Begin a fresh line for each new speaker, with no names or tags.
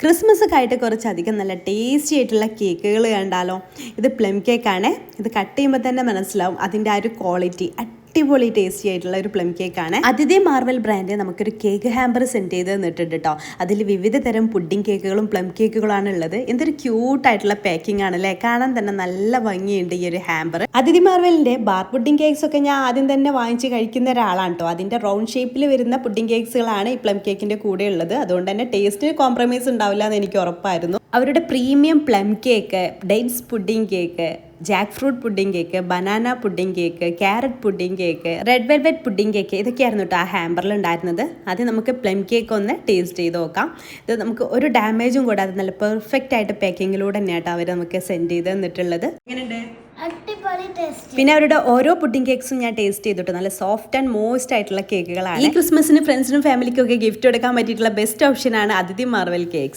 Christmas ഒക്കെ ആയിട്ട് കുറച്ചധികം നല്ല ടേസ്റ്റി ആയിട്ടുള്ള കേക്കുകൾ കണ്ടാലോ. ഇത് പ്ലം കേക്കാണ്. ഇത് കട്ട് ചെയ്യുമ്പോൾ തന്നെ മനസ്സിലാവും അതിൻ്റെ ആ ഒരു ക്വാളിറ്റി. അടിപൊളി ടേസ്റ്റി ആയിട്ടുള്ള ഒരു പ്ലം കേക്കാണ്. അതിഥി മാർവൽ ബ്രാൻഡ് നമുക്കൊരു കേക്ക് ഹാമ്പർ സെൻഡ് ചെയ്ത് തന്നിട്ടുണ്ട് കേട്ടോ. അതിൽ വിവിധ തരം പുഡിംഗ് കേക്കുകളും പ്ലം കേക്കുകളാണ് ഉള്ളത്. എന്തൊരു ക്യൂട്ടായിട്ടുള്ള പാക്കിംഗ് ആണല്ലേ, കാണാൻ തന്നെ നല്ല ഭംഗിയുണ്ട് ഈ ഒരു ഹാമ്പർ. അതിഥി മാർവലിന്റെ ബാർ പുഡിംഗ് കേക്ക്സ് ഒക്കെ ഞാൻ ആദ്യം തന്നെ വാങ്ങിച്ച് കഴിക്കുന്ന ഒരാളാണ് കേട്ടോ. അതിന്റെ റൗണ്ട് ഷേപ്പിൽ വരുന്ന പുഡിംഗ് കേക്ക്സുകളാണ് ഈ പ്ലം കേക്കിന്റെ കൂടെ ഉള്ളത്. അതുകൊണ്ട് തന്നെ ടേസ്റ്റിന് കോംപ്രമൈസ് ഉണ്ടാവില്ല എന്ന് എനിക്ക് ഉറപ്പായിരുന്നു. അവരുടെ premium plum cake, dates pudding cake, Jack fruit pudding cake, banana pudding cake, carrot pudding cake, red velvet pudding cake, ഇതൊക്കെയായിരുന്നു കേട്ടോ ആ ഹാമ്പറിൽ ഉണ്ടായിരുന്നത്. അത് നമുക്ക് പ്ലം കേക്ക് ഒന്ന് ടേസ്റ്റ് ചെയ്ത് നോക്കാം. ഇത് നമുക്ക് ഒരു ഡാമേജും കൂടാതെ നല്ല പെർഫെക്റ്റ് ആയിട്ട് പാക്കിങ്ങിലൂടെ തന്നെയാട്ടോ അവർ നമുക്ക് സെൻഡ് ചെയ്ത് തന്നിട്ടുള്ളത്. പിന്നെ അവരുടെ ഓരോ പുഡിംഗ് കേക്ക്സും ഞാൻ ടേസ്റ്റ് ചെയ്തിട്ട് നല്ല സോഫ്റ്റ് ആൻഡ് മോസ്റ്റ് ആയിട്ടുള്ള കേക്കുകളാണ്. ഈ ക്രിസ്മസിന് ഫ്രണ്ട്സിനും ഫാമിലിക്കും ഒക്കെ ഗിഫ്റ്റ് കൊടുക്കാൻ പറ്റിയിട്ടുള്ള ബെസ്റ്റ് ഓപ്ഷൻ ആണ് അതിഥി മാർവൽ കേക്ക്സ്.